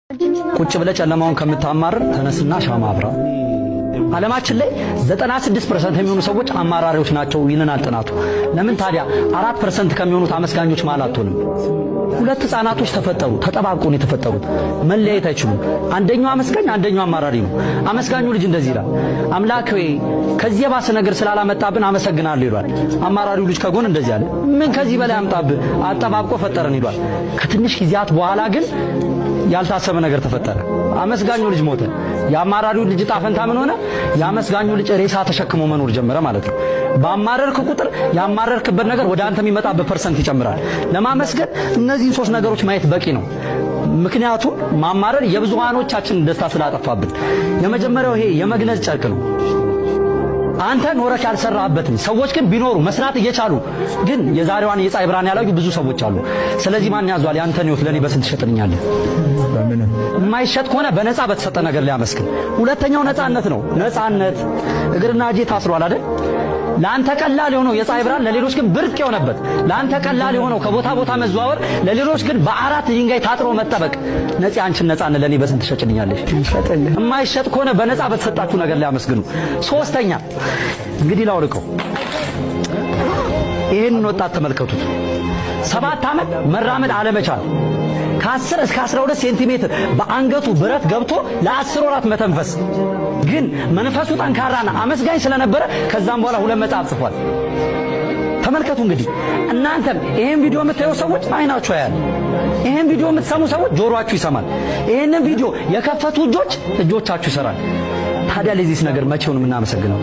ቁጭ ብለ ጨለማውን ከምታማር ተነስና ሻማ አብራ። ዓለማችን ላይ 96% የሚሆኑ ሰዎች አማራሪዎች ናቸው ይለናል ጥናቱ። ለምን ታዲያ 4% ከሚሆኑት አመስጋኞች ማለት አትሆንም? ሁለት ህፃናቶች ተፈጠሩ፣ ተጠባብቆ ነው የተፈጠሩት። መለያየት አይችሉም። አንደኛው አመስጋኝ፣ አንደኛው አማራሪ ነው። አመስጋኙ ልጅ እንደዚህ ይላል፣ አምላክ ሆይ ከዚህ የባሰ ነገር ስላላመጣብን አመሰግናለሁ ይሏል። አማራሪው ልጅ ከጎን እንደዚህ አለ፣ ምን ከዚህ በላይ አምጣብህ፣ አጠባብቆ ፈጠረን ይሏል። ከትንሽ ጊዜያት በኋላ ግን ያልታሰበ ነገር ተፈጠረ። አመስጋኙ ልጅ ሞተ። የአማራሪው ልጅ ጣፈንታ ምን ሆነ? የአመስጋኙ ልጅ ሬሳ ተሸክሞ መኖር ጀመረ ማለት ነው። ባማረርክ ቁጥር ያማረርክበት ነገር ወደ አንተ የሚመጣበት ፐርሰንት ይጨምራል። ለማመስገን እነዚህን ሶስት ነገሮች ማየት በቂ ነው። ምክንያቱም ማማረር የብዙሃኖቻችን ደስታ ስላጠፋብን። የመጀመሪያው ይሄ የመግነዝ ጨርቅ ነው። አንተ ኖረህ ያልሰራህበትን ሰዎች ግን ቢኖሩ መስራት እየቻሉ ግን የዛሬዋን የፀሐይ ብርሃን ያላዩ ብዙ ሰዎች አሉ። ስለዚህ ማን ያዟል? ያንተን ህይወት ለኔ በስንት ትሸጥልኛለህ? የማይሸጥ ከሆነ በነፃ በተሰጠ ነገር ላይ አመስግን። ሁለተኛው ነፃነት ነው። ነፃነት እግርና እጄ ታስሯል አይደል? ለአንተ ቀላል የሆነው የፀሐይ ብርሃን ለሌሎች ግን ብርቅ የሆነበት፣ ለአንተ ቀላል የሆነው ከቦታ ቦታ መዘዋወር ለሌሎች ግን በአራት ድንጋይ ታጥሮ መጠበቅ። ነፂ አንቺን ነፃነት ለኔ በስንት ትሸጭልኛለሽ? የማይሸጥ ከሆነ በነፃ በተሰጣችሁ ነገር ላይ አመስግኑ። ሶስተኛ እንግዲህ ላውልቀው፣ ይሄንን ወጣት ተመልከቱት። 7 ዓመት መራመድ አለመቻል፣ ከ10 እስከ 12 ሴንቲሜትር በአንገቱ ብረት ገብቶ ለ10 ወራት መተንፈስ፣ ግን መንፈሱ ጠንካራና አመስጋኝ ስለነበረ ከዛም በኋላ 2 መጽሐፍ ጽፏል። ተመልከቱ እንግዲህ እናንተም ይሄን ቪዲዮ የምታዩ ሰዎች አይናችሁ ያያል። ይሄን ቪዲዮ የምትሰሙ ሰዎች ጆሮአችሁ ይሰማል። ይሄንን ቪዲዮ የከፈቱ እጆቻችሁ ይሰራል። ታዲያ ለዚህ ነገር መቼውን የምናመሰግነው?